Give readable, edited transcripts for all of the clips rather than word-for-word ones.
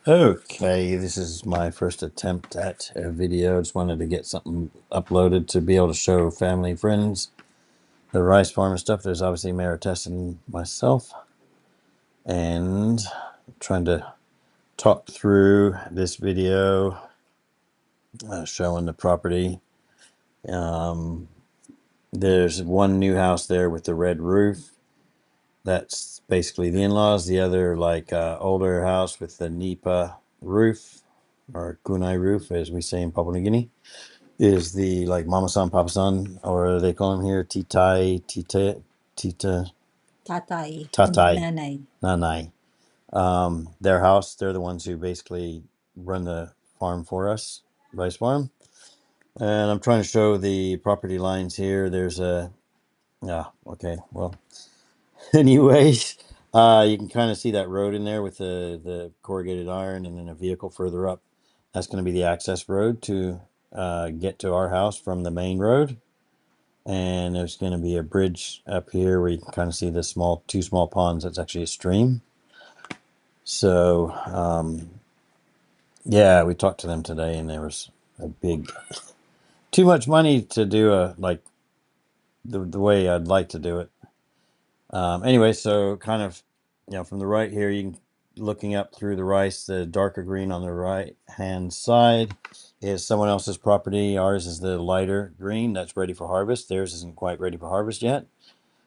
Okay, this is my first attempt at a video. Just wanted to get something uploaded to be able to show family and friends the rice farm and stuff. There's obviously Marites and myself, and I'm trying to talk through this video showing the property. There's one new house there with the red roof. That's basically the in-laws. The other older house with the Nipa roof, or kunai roof as we say in Papua New Guinea, is the Mama San, Papa San, or they call him here Titai, Tita, Tatai, Tatai, nanay. Nanai. Their house, they're the ones who basically run the farm for us, rice farm. And I'm trying to show the property lines here. There's a, okay, well, anyways, you can kind of see that road in there with the corrugated iron, and then a vehicle further up. That's going to be the access road to get to our house from the main road. And there's going to be a bridge up here where you can kind of see the two small ponds. That's actually a stream. So yeah, we talked to them today, and there was a big, too much money to do the way I'd like to do it. Anyway, so kind of, from the right here, you can looking up through the rice, the darker green on the right hand side is someone else's property. Ours is the lighter green that's ready for harvest. Theirs isn't quite ready for harvest yet,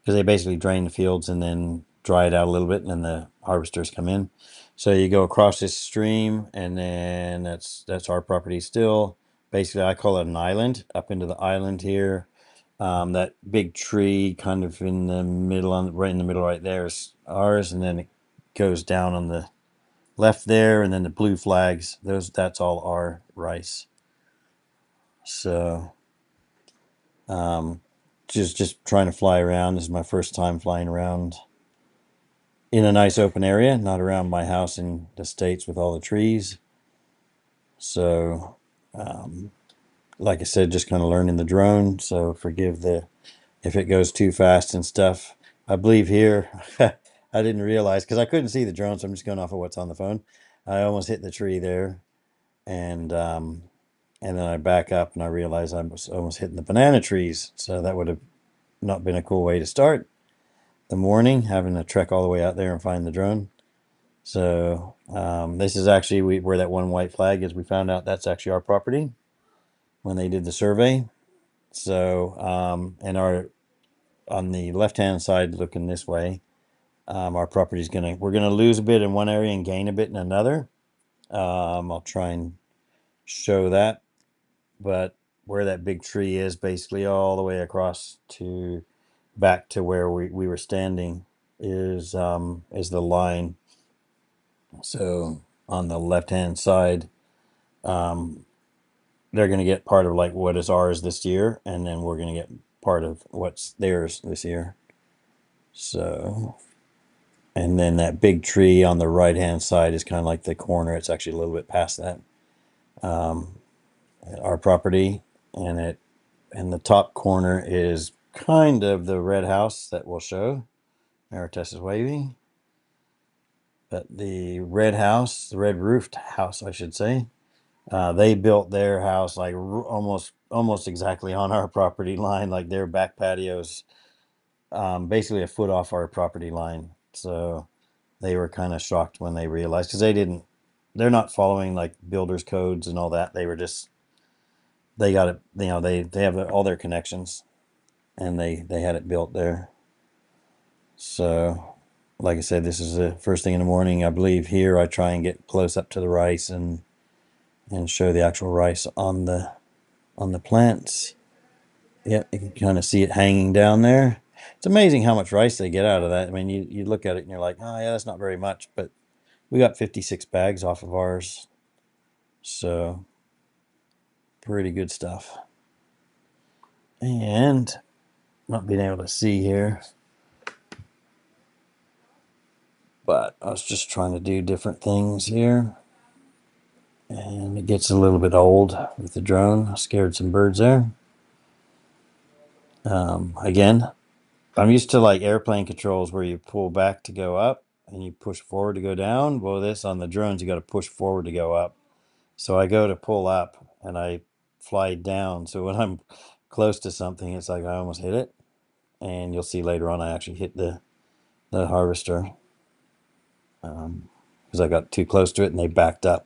because they basically drain the fields and then dry it out a little bit, and then the harvesters come in. So you go across this stream, and then that's our property still. Basically, I call it an island. Up into the island here, that big tree kind of in the middle, right in the middle right there, is ours, and then it goes down on the left there, and then the blue flags, that's all our rice. So just trying to fly around. This is my first time flying around in a nice open area, not around my house in the States with all the trees. So like I said, just kind of learning the drone, so forgive if it goes too fast and stuff. I believe here I didn't realize, because I couldn't see the drone, so I'm just going off of what's on the phone. I almost hit the tree there, and then I back up and I realized I was almost hitting the banana trees. So that would have not been a cool way to start the morning, having to trek all the way out there and find the drone. So this is actually where that one white flag is. We found out that's actually our property when they did the survey. So and on the left hand side, looking this way, our property is we're gonna lose a bit in one area and gain a bit in another. I'll try and show that, but where that big tree is, basically all the way across to back to where we were standing, is the line. So on the left hand side, they're going to get part of what is ours this year, and then we're going to get part of what's theirs this year. So, and then that big tree on the right hand side is kind of like the corner. It's actually a little bit past that, our property, and the top corner is kind of the red house that we'll show. Marites is waving. But the red house, the red roofed house, I should say, they built their house almost exactly on our property line. Like their back patios, basically a foot off our property line. So they were kind of shocked when they realized, because they're not following like builders codes and all that. They got it, they have all their connections, and they had it built there. So like I said, this is the first thing in the morning. I believe here I try and get close up to the rice and show the actual rice on the plants. Yep, you can kind of see it hanging down there. It's amazing how much rice they get out of that. I mean, you look at it and you're like, oh yeah, that's not very much, but we got 56 bags off of ours. So pretty good stuff. And not being able to see here, but I was just trying to do different things here. And it gets a little bit old with the drone. I scared some birds there. Again, I'm used to like airplane controls where you pull back to go up, and you push forward to go down. Well, this on the drones, you got to push forward to go up. So I go to pull up and I fly down. So when I'm close to something, it's like I almost hit it. And you'll see later on I actually hit the harvester because I got too close to it and they backed up,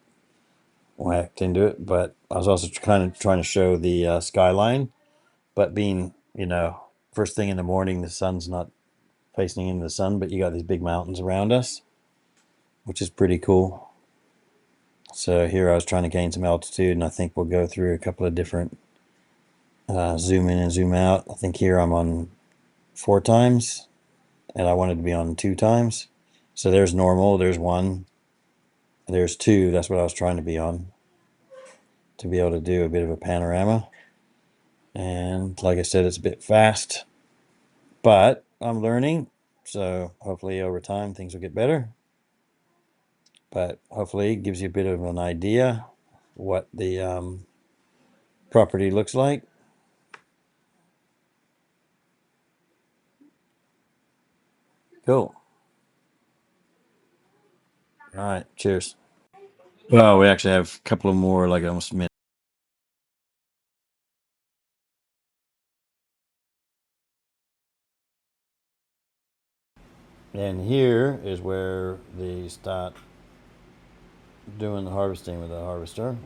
whacked into it. But I was also kind of trying to show the skyline. But being, first thing in the morning, the sun's not facing into the sun, but you got these big mountains around us, which is pretty cool. So here I was trying to gain some altitude, and I think we'll go through a couple of different zoom in and zoom out. I think here I'm on 4 times, and I wanted to be on 2 times. So there's normal, there's 1, there's 2. That's what I was trying to be on, to be able to do a bit of a panorama. And like I said, it's a bit fast, but I'm learning. So hopefully over time things will get better. But hopefully it gives you a bit of an idea what the property looks like. Cool. All right. Cheers. Well, we actually have a couple of more, like almost a minute. And here is where they start doing the harvesting with the harvester.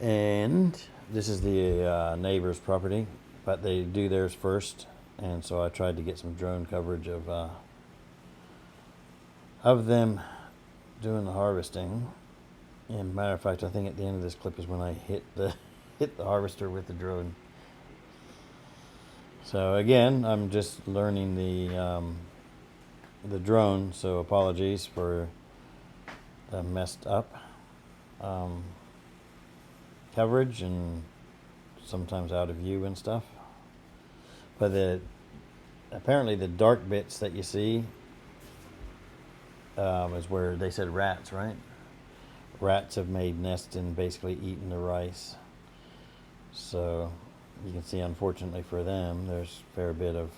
And this is the neighbor's property, but they do theirs first. And so I tried to get some drone coverage of them doing the harvesting. And matter of fact, I think at the end of this clip is when I hit the harvester with the drone. So again, I'm just learning the drone, so apologies for the messed up coverage and sometimes out of view and stuff. But apparently the dark bits that you see is where they said rats, right? Rats have made nests and basically eaten the rice. So you can see, unfortunately for them, there's a fair bit of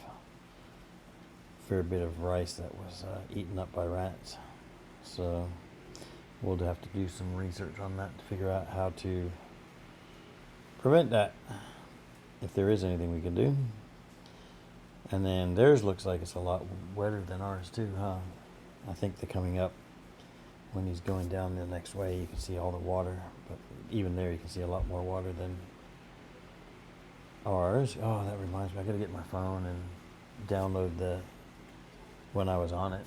rice that was eaten up by rats. So we'll have to do some research on that to figure out how to prevent that, if there is anything we can do. And then theirs looks like it's a lot wetter than ours too, huh? I think they're coming up. When he's going down the next way, you can see all the water, but even there you can see a lot more water than ours. Oh, that reminds me, I gotta get my phone and download when I was on it.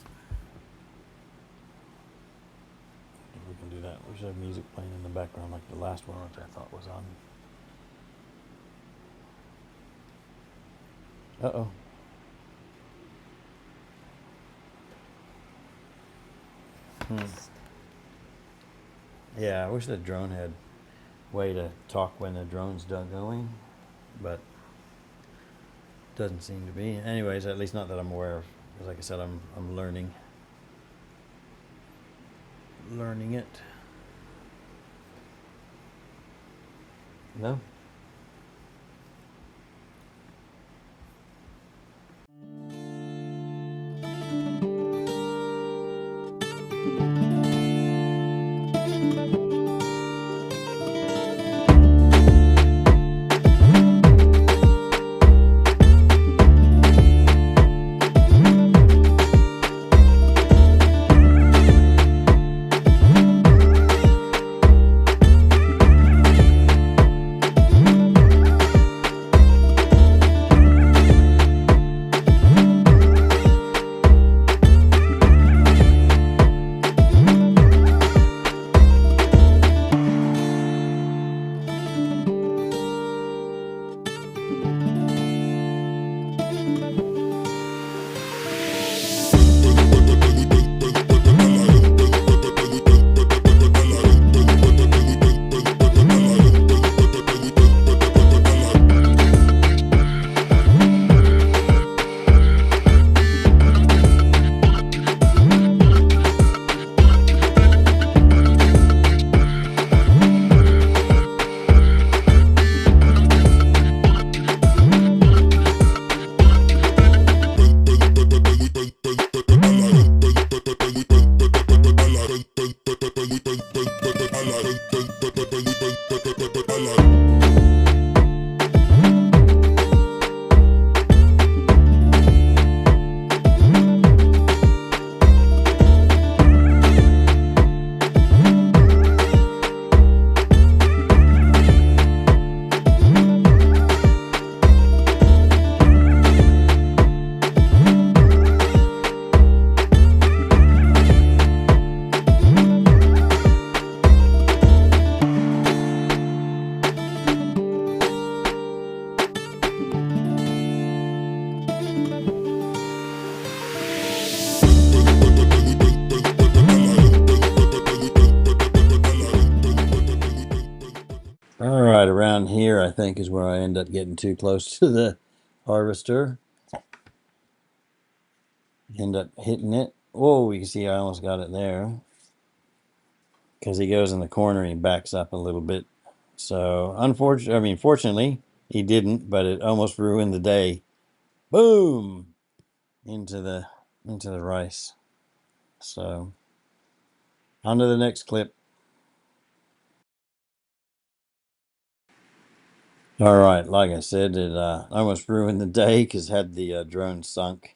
If we can do that, we should have music playing in the background like the last one, which I thought was on. Uh-oh. Yeah, I wish the drone had a way to talk when the drone's done going, but doesn't seem to be. Anyways, at least not that I'm aware of. Because like I said, I'm learning it. No? think, is where I end up getting too close to the harvester. End up hitting it. Whoa, you can see I almost got it there. Because he goes in the corner and he backs up a little bit. So, fortunately, he didn't, but it almost ruined the day. Boom! Into the rice. So, on to the next clip. All right, like I said, it almost ruined the day because had the drone sunk,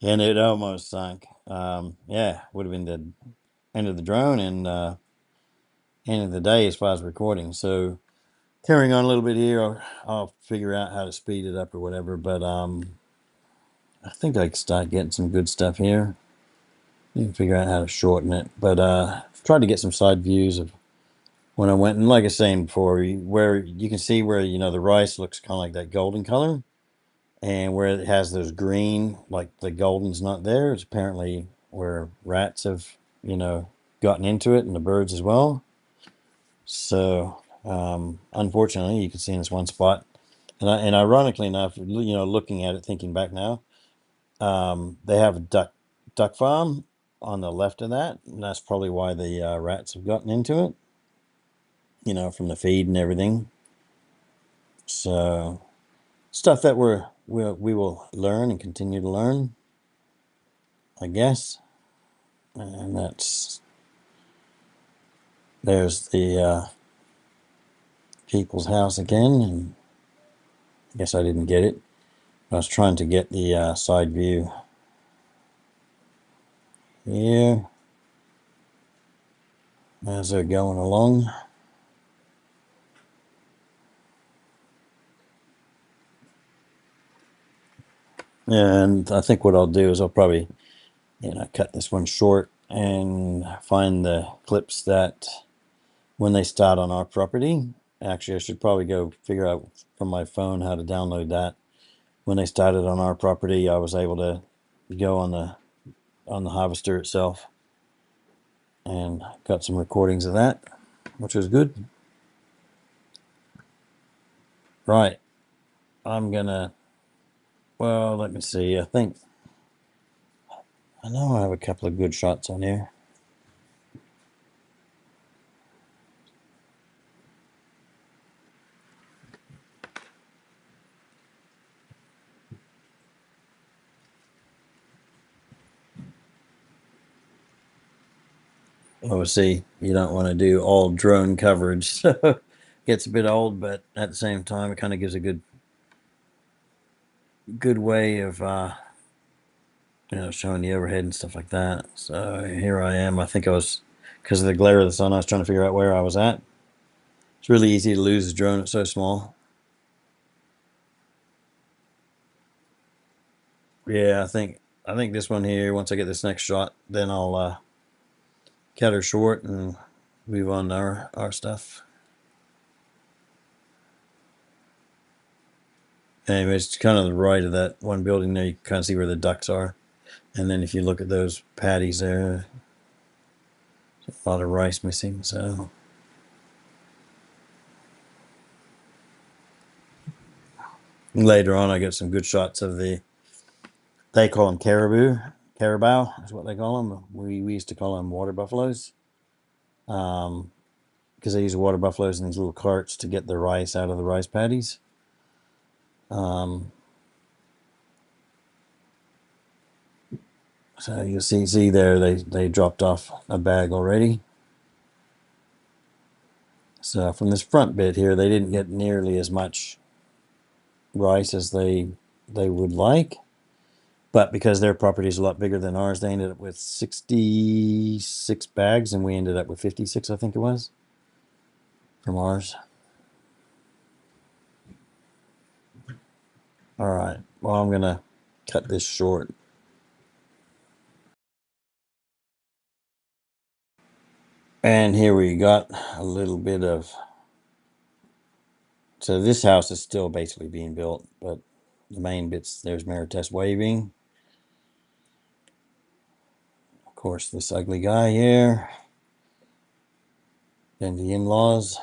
and it almost sunk. Yeah, would have been the end of the drone and end of the day as far as recording. So carrying on a little bit here, I'll figure out how to speed it up or whatever. But I think I can start getting some good stuff here. You can figure out how to shorten it. But tried to get some side views of when I went, and like I was saying before, where you can see where the rice looks kind of like that golden color. And where it has those green, like the golden's not there, it's apparently where rats have, gotten into it, and the birds as well. So, unfortunately, you can see in this one spot, and ironically enough, looking at it, thinking back now, they have a duck farm on the left of that, and that's probably why the rats have gotten into it. From the feed and everything. So, stuff that we will learn and continue to learn, I guess. And there's the people's house again, and I guess I didn't get it. I was trying to get the side view here as they're going along. And I think what I'll do is I'll probably, cut this one short and find the clips that when they start on our property. Actually, I should probably go figure out from my phone how to download that. When they started on our property, I was able to go on the harvester itself and got some recordings of that, which was good. Right. I'm gonna, well, let me see. I know I have a couple of good shots on here. Obviously, you don't want to do all drone coverage, so it gets a bit old, but at the same time, it kind of gives a good way of showing the overhead and stuff like that. So here I am. I think I was, because of the glare of the sun, I was trying to figure out where I was at. It's really easy to lose the drone. It's so small. Yeah, I think this one here. Once I get this next shot, then I'll cut her short and move on to our stuff. Anyways, it's kind of the right of that one building there. You can kind of see where the ducks are. And then if you look at those patties there, a lot of rice missing. So later on, I get some good shots of they call them carabao is what they call them. We used to call them water buffaloes. Because they use water buffaloes in these little carts to get the rice out of the rice paddies. So you'll see there they dropped off a bag already. So from this front bit here, they didn't get nearly as much rice as they would like, but because their property is a lot bigger than ours, they ended up with 66 bags, and we ended up with 56, I think it was, from ours. All right. Well, I'm gonna cut this short. And here we got a little bit of. So this house is still basically being built, but the main bits, there's Marites waving. Of course, this ugly guy here. Then the in-laws.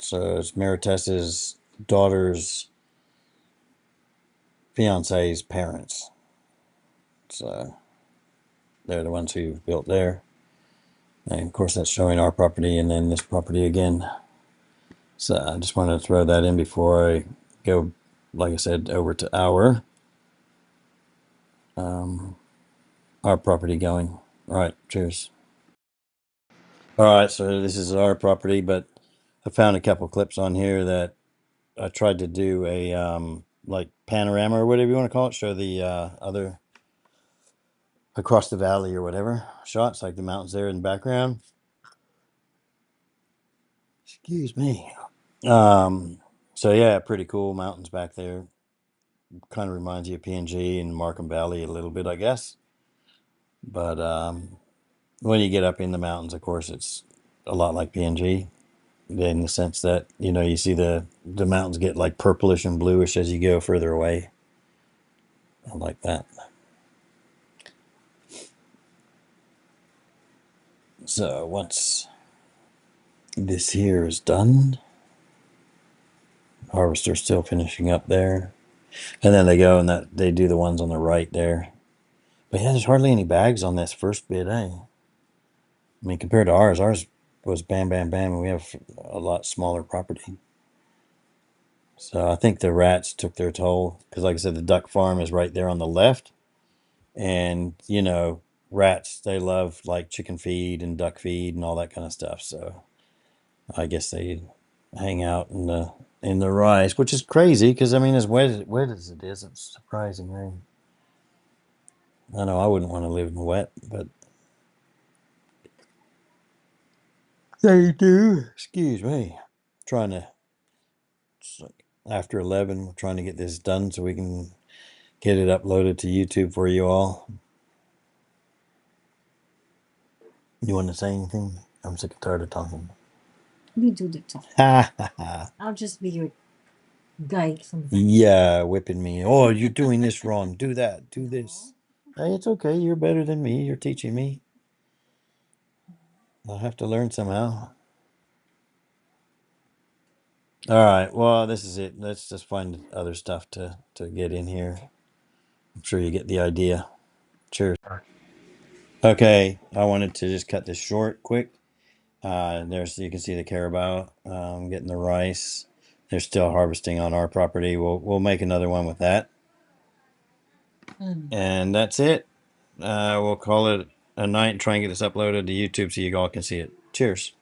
So it's Maritessa's daughter's fiance's parents. So they're the ones who built there. And of course, that's showing our property and then this property again. So I just wanted to throw that in before I go, like I said, over to our property going. All right, cheers. All right, so this is our property, but I found a couple clips on here that I tried to do a like panorama or whatever you want to call it, show the other across the valley or whatever shots, like the mountains there in the background. Excuse me. So yeah, pretty cool mountains back there. Kind of reminds you of PNG and Markham Valley a little bit, I guess. But when you get up in the mountains, of course, it's a lot like PNG in the sense that, you know, you see the mountains get like purplish and bluish as you go further away. I like that. So once this here is done, harvester's still finishing up there. And then they go and that they do the ones on the right there. But yeah, there's hardly any bags on this first bit, eh? I mean, compared to ours was bam, bam, bam, and we have a lot smaller property. So I think the rats took their toll because, like I said, the duck farm is right there on the left. And, you know, rats, they love like chicken feed and duck feed and all that kind of stuff. So I guess they hang out in the rice, which is crazy because, I mean, as wet as it is, it's surprising, right? I know I wouldn't want to live in wet, but they do. Excuse me. Trying to, it's like after 11, we're trying to get this done so we can get it uploaded to YouTube for you all. You want to say anything? I'm sick and tired of talking. You do the talk. Ha ha ha. I'll just be your guide from back. Yeah, whipping me. Oh, you're doing this wrong. Do that. Do this. Hey, it's okay. You're better than me. You're teaching me. I'll have to learn somehow. All right. Well, this is it. Let's just find other stuff to get in here. I'm sure you get the idea. Cheers. Okay, I wanted to just cut this short quick. There's you can see the carabao getting the rice. They're still harvesting on our property. We'll make another one with that. And that's it. We'll call it a night and try and get this uploaded to YouTube so you all can see it. Cheers.